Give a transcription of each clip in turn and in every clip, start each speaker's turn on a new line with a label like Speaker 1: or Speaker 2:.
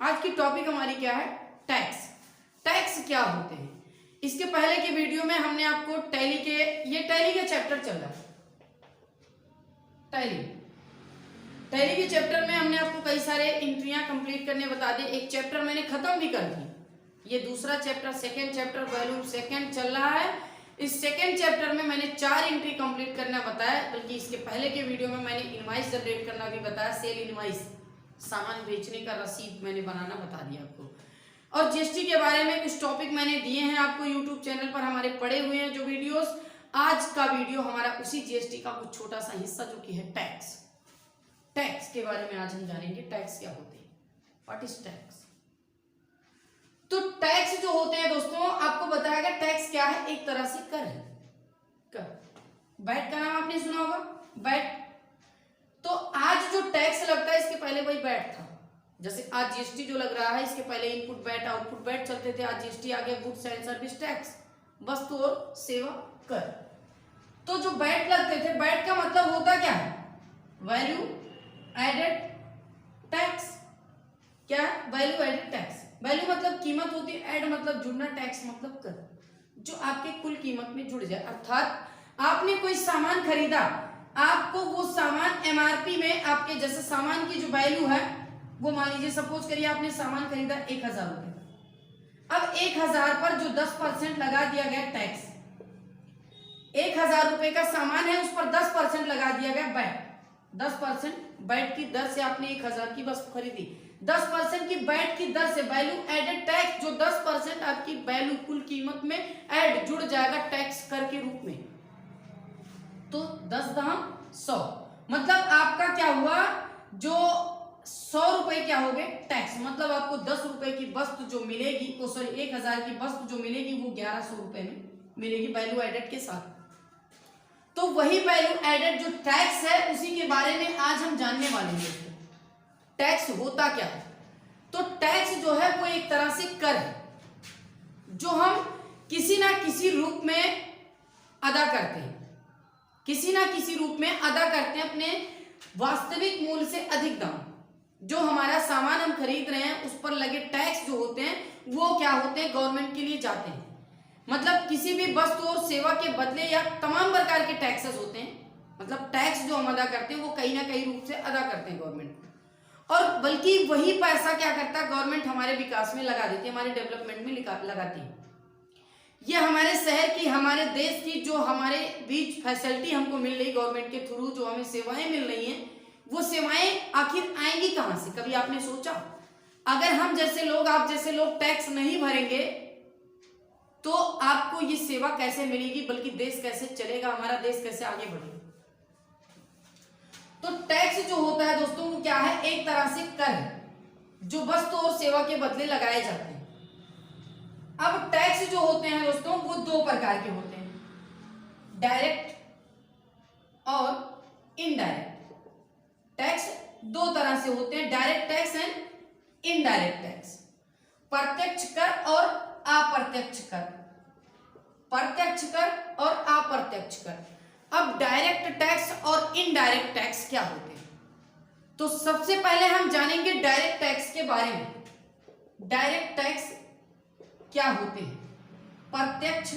Speaker 1: आज की टॉपिक हमारी क्या है? टैक्स। टैक्स क्या होते हैं? इसके पहले की वीडियो में हमने आपको टैली के चैप्टर चल रहा है। टैली के चैप्टर में हमने आपको कई सारे एंट्रियां कंप्लीट करने बता दी। एक चैप्टर मैंने खत्म भी कर दी। ये दूसरा chapter, second chapter volume second चल रहा है। इस सेकेंड चैप्टर में मैंने 4 एंट्री कंप्लीट करना बताया, बल्कि इसके पहले के वीडियो में मैंने इनवॉइस जनरेट करना भी बताया। सेल इनवॉइस, सामान बेचने का रसीद मैंने बनाना बता दिया आपको। और जीएसटी के बारे में कुछ टॉपिक मैंने दिए हैं आपको यूट्यूब चैनल पर, हमारे पड़े हुए हैं जो वीडियोस। आज का वीडियो हमारा उसी जीएसटी का कुछ छोटा सा हिस्सा जो कि है टैक्स। टैक्स के बारे में आज हम जानेंगे। टैक्स क्या होते हैं, व्हाट इज टैक्स। तो टैक्स जो होते हैं दोस्तों, आपको बताया गया टैक्स क्या है, एक तरह से कर है। कर वैट का नाम आपने सुना होगा, वैट। तो आज जो टैक्स लगता है, इसके पहले वही वैट था। जैसे आज जीएसटी जो लग रहा है, इसके पहले इनपुट वैट आउटपुट वैट चलते थे। आज जीएसटी आ गया, गुड्स एंड सर्विस टैक्स, वस्तु और सेवा कर। तो जो वैट लगते थे, वैट का मतलब होता क्या है? Value added tax. क्या है? Value added tax. वैल्यू मतलब कीमत होती है, एड मतलब जुड़ना, टैक्स मतलब कर, जो आपके कुल कीमत में जुड़ जाए। अर्थात आपने कोई सामान खरीदा, आपको वो सामान एमआरपी में, आपके जैसे सामान की जो वैल्यू है वो, मान लीजिए सपोज करिए आपने सामान खरीदा 1000 रुपए। अब 1000 पर जो 10% लगा दिया गया टैक्स, 1000 रुपए का सामान है, उस पर 10% लगा दिया गया वैट। 10% वैट की दर से आपने 1000 की वस्तु खरीदी। 10% की वैट की दर से वैल्यू एडेड टैक्स, जो 10% आपकी वैल्यू कुल कीमत में ऐड जुड़ जाएगा टैक्स कर के रूप में। तो 10 दहम 100, मतलब आपका क्या हुआ, जो 100 रुपए क्या हो गए टैक्स। मतलब आपको 10 रुपए की वस्तु जो मिलेगी, 1000 की वस्तु जो मिलेगी, वो 1100 रुपए में मिलेगी वैल्यू एडेड के साथ। तो वही वैल्यू एडेड जो टैक्स है, उसी के बारे में आज हम जानने वाले हैं। टैक्स होता क्या है? तो टैक्स जो है वो एक तरह से कर है, जो हम किसी ना किसी रूप में अदा करते हैं। किसी ना किसी रूप में अदा करते हैं अपने वास्तविक मूल्य से अधिक दाम। जो हमारा सामान हम खरीद रहे हैं, उस पर लगे टैक्स जो होते हैं, वो क्या होते हैं, गवर्नमेंट के लिए जाते हैं। मतलब किसी भी वस्तु और सेवा के बदले या तमाम प्रकार के टैक्सेस होते हैं। मतलब टैक्स जो हम अदा करते हैं, वो कहीं ना कहीं रूप से अदा करते हैं गवर्नमेंट, और बल्कि वही पैसा क्या करता है, गवर्नमेंट हमारे विकास में लगा देती है, हमारे डेवलपमेंट में लगाती है। ये हमारे शहर की, हमारे देश की जो हमारे बीच फैसिलिटी हमको मिल रही गवर्नमेंट के थ्रू, जो हमें सेवाएं मिल रही हैं, वो सेवाएं आखिर आएंगी कहां से? कभी आपने सोचा? अगर हम जैसे लोग, आप जैसे लोग टैक्स नहीं भरेंगे, तो आपको ये सेवा कैसे मिलेगी, बल्कि देश कैसे चलेगा, हमारा देश कैसे आगे बढ़ेगा? तो टैक्स जो होता है दोस्तों, वो क्या है, एक तरह से कर है, जो वस्तु और सेवा के बदले लगाए जाते हैं। अब टैक्स जो होते हैं दोस्तों, वो 2 प्रकार के होते हैं, डायरेक्ट और इनडायरेक्ट। टैक्स 2 तरह से होते हैं, direct tax and indirect tax. प्रत्यक्ष कर और अप्रत्यक्ष कर। प्रत्यक्ष कर और अप्रत्यक्ष कर। अब डायरेक्ट टैक्स और इनडायरेक्ट टैक्स क्या होते हैं? तो सबसे पहले हम जानेंगे डायरेक्ट टैक्स के बारे में। डायरेक्ट टैक्स क्या होते हैं? प्रत्यक्ष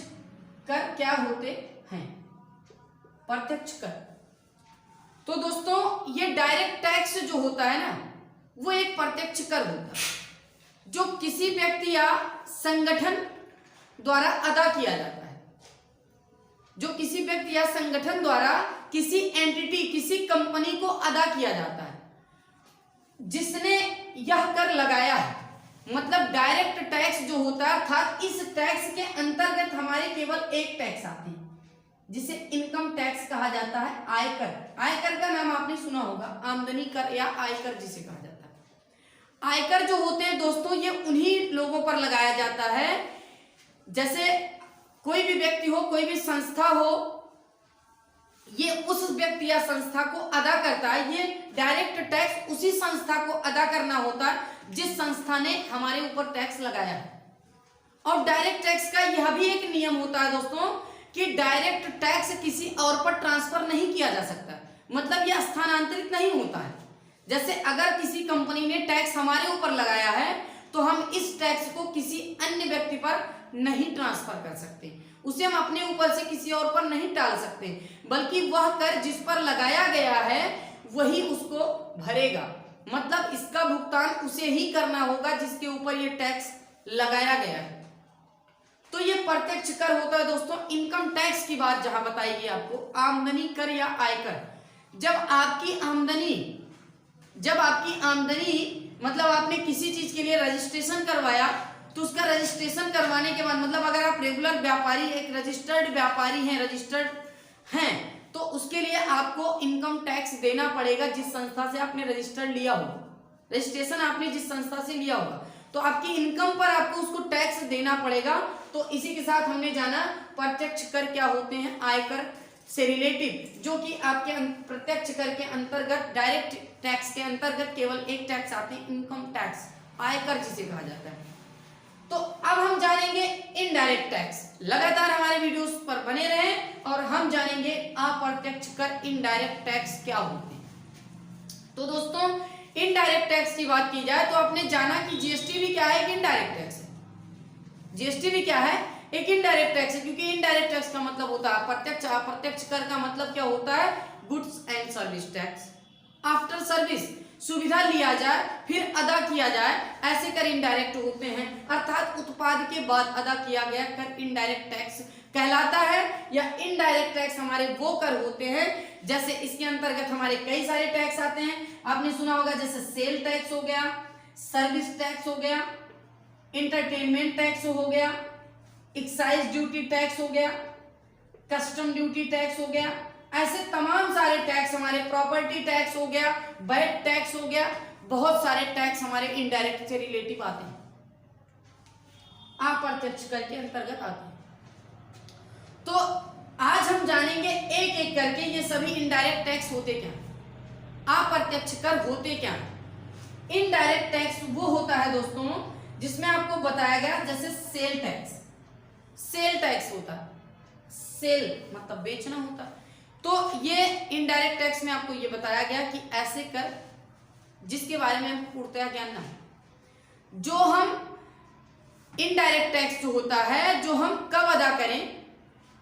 Speaker 1: कर क्या होते हैं? प्रत्यक्ष कर। तो दोस्तों, ये डायरेक्ट टैक्स जो होता है ना, वो एक प्रत्यक्ष कर होता है, जो किसी व्यक्ति या संगठन द्वारा अदा किया जाता है। जो किसी व्यक्ति या संगठन द्वारा किसी एंटिटी, किसी कंपनी को अदा किया जाता है, जिसने यह कर लगाया है। मतलब डायरेक्ट टैक्स जो होता है, अर्थात इस टैक्स के अंतर्गत हमारे केवल एक टैक्स आती है, जिसे इनकम टैक्स कहा जाता है। आयकर, आयकर का नाम आपने सुना होगा, आमदनी कर या आयकर जिसे कहा जाता है। आयकर जो होते हैं दोस्तों, ये उन्हीं लोगों पर लगाया जाता है, जैसे कोई भी व्यक्ति हो, कोई भी संस्था हो, ये उस व्यक्ति या संस्था को अदा करता है। ये डायरेक्ट टैक्स उसी संस्था को अदा करना होता है जिस संस्था ने हमारे ऊपर टैक्स लगाया है। और डायरेक्ट टैक्स का यह भी एक नियम होता है दोस्तों, कि डायरेक्ट टैक्स किसी और पर ट्रांसफर नहीं किया जा सकता। मतलब यह स्थानांतरित नहीं होता है। जैसे अगर किसी कंपनी ने टैक्स हमारे ऊपर लगाया है तो हम इस टैक्स को किसी अन्य व्यक्ति पर नहीं ट्रांसफर कर सकते, उसे हम अपने ऊपर से किसी और पर नहीं टाल सकते, बल्कि वह कर जिस पर लगाया गया है वही उसको भरेगा। मतलब इसका भुगतान उसे ही करना होगा जिसके ऊपर ये टैक्स लगाया गया है। तो ये प्रत्यक्ष कर होता है दोस्तों। इनकम टैक्स की बात जहां बताएगी आपको, आमदनी कर या आयकर, जब आपकी आमदनी मतलब आपने किसी चीज के लिए रजिस्ट्रेशन करवाया तो उसका रजिस्ट्रेशन करवाने के बाद मतलब अगर आप रेगुलर व्यापारी, एक रजिस्टर्ड व्यापारी हैं तो उसके लिए आपको इनकम टैक्स देना पड़ेगा जिस संस्था से आपने रजिस्टर्ड लिया होगा, रजिस्ट्रेशन आपने जिस संस्था से लिया होगा तो आपकी इनकम पर आपको उसको टैक्स देना पड़ेगा। तो इसी के साथ हमने जाना प्रत्यक्ष कर क्या होते हैं, आयकर से रिलेटिव, जो कि आपके प्रत्यक्ष कर के अंतर्गत, डायरेक्ट टैक्स के अंतर्गत केवल एक टैक्स आते हैं, इनकम टैक्स, आयकर जिसे कहा जाता है। तो अब हम जानेंगे इनडायरेक्ट टैक्स। लगातार हमारे वीडियोस पर बने रहें और हम जानेंगे अप्रत्यक्ष कर, इनडायरेक्ट टैक्स क्या होते हैं। तो दोस्तों इनडायरेक्ट टैक्स की बात की जाए तो आपने जाना कि जीएसटी भी क्या है, एक इनडायरेक्ट टैक्स है। जीएसटी भी क्या है, एक इनडायरेक्ट टैक्स है, क्योंकि इनडायरेक्ट टैक्स का मतलब होता है अप्रत्यक्ष, अप्रत्यक्ष कर का मतलब क्या होता है, goods and service tax. After service, सुविधा लिया जाए फिर अदा किया जाए, ऐसे कर इनडायरेक्ट होते हैं। अर्थात उत्पाद के बाद अदा किया गया कर इनडायरेक्ट टैक्स कहलाता है। या इनडायरेक्ट टैक्स हमारे वो कर होते हैं, जैसे इसके अंतर्गत हमारे कई सारे टैक्स आते हैं। आपने सुना होगा जैसे सेल टैक्स हो गया, सर्विस टैक्स हो गया, इंटरटेनमेंट टैक्स हो गया, एक्साइज ड्यूटी टैक्स हो गया, कस्टम ड्यूटी टैक्स हो गया, ऐसे तमाम सारे टैक्स हमारे, प्रॉपर्टी टैक्स हो गया, वैट टैक्स हो गया, बहुत सारे टैक्स हमारे इनडायरेक्ट से रिलेटिव आते हैं, अप्रत्यक्ष कर के अंतर्गत आते हैं। तो आज हम जानेंगे एक एक करके ये सभी इनडायरेक्ट टैक्स होते क्या, अप्रत्यक्ष कर होते क्या। इनडायरेक्ट टैक्स वो होता है दोस्तों जिसमें आपको बताया गया, जैसे सेल टैक्स, सेल टैक्स होता है, सेल मतलब बेचना होता है। तो ये इनडायरेक्ट टैक्स में आपको ये बताया गया कि ऐसे कर जिसके बारे में हमको पूर्णतः ज्ञान ना हो। जो हम इनडायरेक्ट टैक्स जो होता है, जो हम कब अदा करें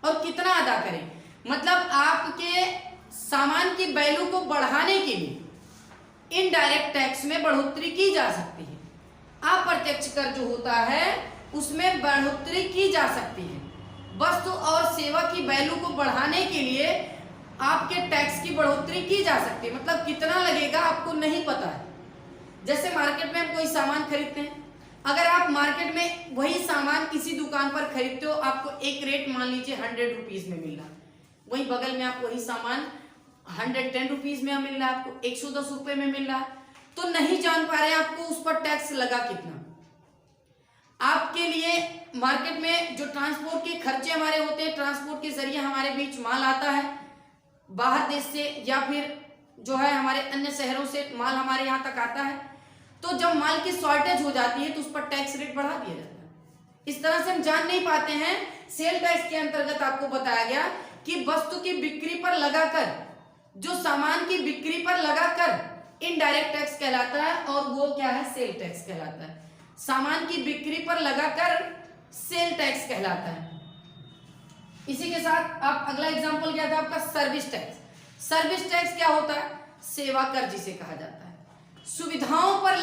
Speaker 1: और कितना अदा करें, मतलब आपके सामान की वैल्यू को बढ़ाने के लिए इनडायरेक्ट टैक्स में बढ़ोतरी की जा सकती है। अप्रत्यक्ष कर जो होता है उसमें बढ़ोतरी की जा सकती है। वस्तु और सेवा की वैल्यू को बढ़ाने के लिए आपके टैक्स की बढ़ोतरी की जा सकती है, मतलब कितना लगेगा आपको नहीं पता है। जैसे मार्केट में हम कोई सामान खरीदते हैं, अगर आप मार्केट में वही सामान किसी दुकान पर खरीदते हो, आपको एक रेट मान लीजिए 100 रुपीज में मिल रहा है, वही बगल में आप वही सामान 110 रुपीज में मिल रहा है, आपको 110 रुपए में मिल रहा है, तो नहीं जान पा रहे आपको उस पर टैक्स लगा कितना। आपके लिए मार्केट में जो ट्रांसपोर्ट के खर्चे हमारे होते हैं, ट्रांसपोर्ट के जरिए हमारे बीच माल आता है बाहर देश से या फिर जो है हमारे अन्य शहरों से माल हमारे यहाँ तक आता है, तो जब माल की शॉर्टेज हो जाती है तो उस पर टैक्स रेट बढ़ा दिया जाता है। इस तरह से हम जान नहीं पाते हैं। सेल टैक्स के अंतर्गत आपको बताया गया कि वस्तु की बिक्री पर लगाकर, जो सामान की बिक्री पर लगाकर इनडायरेक्ट टैक्स कहलाता है, और वो क्या है, सेल टैक्स कहलाता है। सामान की बिक्री पर लगाकर सेल टैक्स कहलाता है। इसी के साथ आप अगला एग्जांपल क्या था आपका, सर्विस टैक्स। सर्विस टैक्स क्या होता है, सेवा कर जिसे कहा जाता है। सुविधाओं पर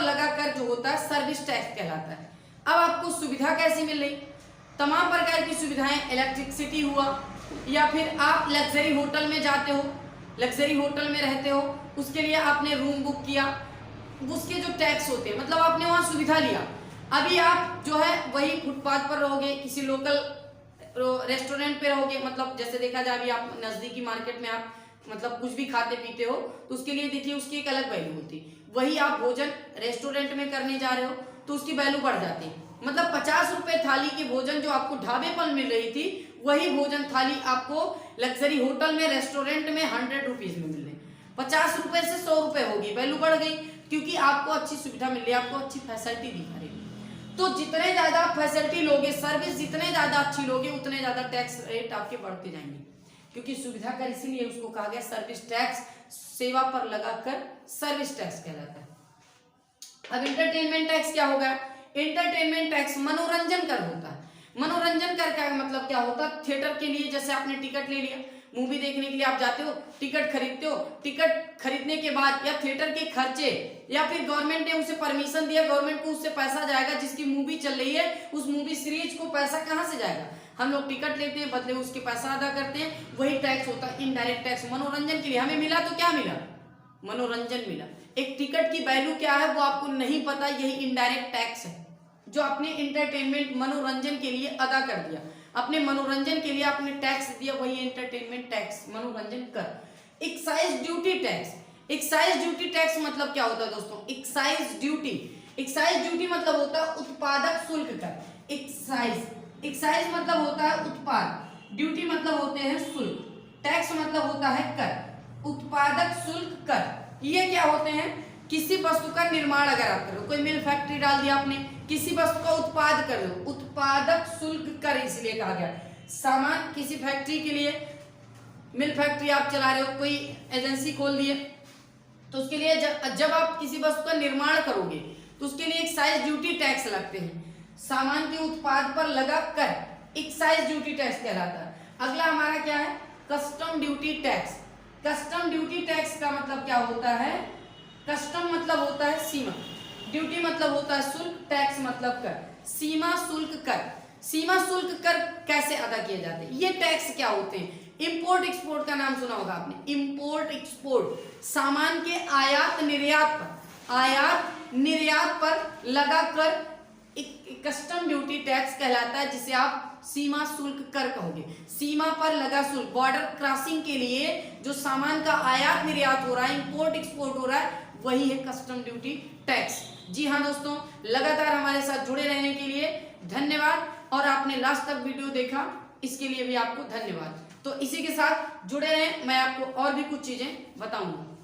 Speaker 1: लगाकर जो होता है सर्विस टैक्स कहलाता है। अब आपको सुविधा कैसी मिल रही, तमाम प्रकार की सुविधाएं, इलेक्ट्रिसिटी हुआ, या फिर आप लग्जरी होटल में जाते हो, लग्जरी होटल में रहते हो, उसके लिए आपने रूम बुक किया, उसके जो टैक्स होते हैं, मतलब आपने वहां सुविधा लिया। अभी आप जो है वही फुटपाथ पर रहोगे, किसी लोकल रेस्टोरेंट पे रहोगे, मतलब जैसे देखा जाए अभी आप नजदीकी मार्केट में आप मतलब कुछ भी खाते पीते हो तो उसके लिए देखिए उसकी एक अलग वैल्यू होती है। वही आप भोजन रेस्टोरेंट में करने जा रहे हो तो उसकी वैल्यू बढ़ जाती है। मतलब 50 रुपए थाली की भोजन जो आपको ढाबे पर मिल रही थी, वही भोजन थाली आपको लग्जरी होटल में, रेस्टोरेंट में 100 रुपीज में मिल रही। 50 रुपए से 100 रुपए होगी, वैल्यू बढ़ गई, क्योंकि आपको अच्छी सुविधा मिल रही है, आपको अच्छी फैसिलिटी दिखा रही है। तो जितने ज्यादा फैसिलिटी लोगे, सर्विस जितने ज्यादा अच्छी लोगे, उतने ज्यादा टैक्स रेट आपके बढ़ते जाएंगे, क्योंकि सुविधा कर इसीलिए उसको कहा गया सर्विस टैक्स। सेवा पर लगाकर सर्विस टैक्स कहलाता है। अब इंटरटेनमेंट टैक्स क्या होगा? इंटरटेनमेंट टैक्स मनोरंजन कर होता है। मनोरंजन कर का मतलब क्या होता है? थिएटर के लिए जैसे आपने टिकट ले लिया, मूवी देखने के लिए आप जाते हो, टिकट खरीदते हो, टिकट खरीदने के बाद या थिएटर के खर्चे या फिर गवर्नमेंट ने उसे परमिशन दिया, गवर्नमेंट को उससे पैसा जाएगा, जिसकी मूवी चल रही है उस मूवी सीरीज को पैसा कहां से जाएगा? हम लोग टिकट लेते हैं, बदले उसके पैसा अदा करते हैं, वही टैक्स होता है इनडायरेक्ट टैक्स। मनोरंजन के लिए हमें मिला तो क्या मिला? मनोरंजन मिला। एक टिकट की वैल्यू क्या है वो आपको नहीं पता, यही इनडायरेक्ट टैक्स है जो आपने इंटरटेनमेंट मनोरंजन के लिए अदा कर दिया, अपने मनोरंजन के लिए आपने टैक्स दिया, वही एंटरटेनमेंट टैक्स, मनोरंजन कर। Excise duty tax, excise duty tax मतलब क्या होता है दोस्तों? एक्साइज ड्यूटी, एक्साइज ड्यूटी मतलब होता है उत्पादक शुल्क कर। एक्साइज, एक्साइज मतलब होता है उत्पाद, ड्यूटी मतलब होते हैं शुल्क, टैक्स मतलब होता है कर। उत्पादक शुल्क कर ये क्या होते हैं? किसी वस्तु का निर्माण अगर आप करो, कोई मिल फैक्ट्री डाल दिया आपने, किसी वस्तु का उत्पाद कर लो, उत्पादक शुल्क कर इसलिए कहा गया। सामान किसी फैक्ट्री के लिए, मिल फैक्ट्री आप चला रहे हो, कोई एजेंसी खोल दिए, तो उसके लिए जब आप किसी वस्तु का निर्माण करोगे तो उसके लिए एक्साइज ड्यूटी टैक्स लगते हैं। सामान के उत्पाद पर लगा कर एक्साइज ड्यूटी टैक्स कहलाता है। अगला हमारा क्या है? Custom duty tax. Custom duty tax का मतलब क्या होता है? कस्टम मतलब होता है सीमा, ड्यूटी मतलब होता है शुल्क, टैक्स मतलब कर। सीमा शुल्क कर, सीमा शुल्क कर कैसे अदा किए जाते हैं? ये टैक्स क्या होते हैं? इंपोर्ट एक्सपोर्ट का नाम सुना होगा आपने। इंपोर्ट एक्सपोर्ट सामान के आयात निर्यात पर, आयात निर्यात पर लगाकर एक कस्टम ड्यूटी टैक्स कहलाता है, जिसे आप सीमा शुल्क कर कहोगे। सीमा पर लगा शुल्क, बॉर्डर क्रॉसिंग के लिए जो सामान का आयात निर्यात हो रहा है, इंपोर्ट एक्सपोर्ट हो रहा है, वही है कस्टम ड्यूटी टैक्स। जी हाँ दोस्तों, लगातार हमारे साथ जुड़े रहने के लिए धन्यवाद, और आपने लास्ट तक वीडियो देखा इसके लिए भी आपको धन्यवाद। तो इसी के साथ जुड़े रहें, मैं आपको और भी कुछ चीजें बताऊंगा।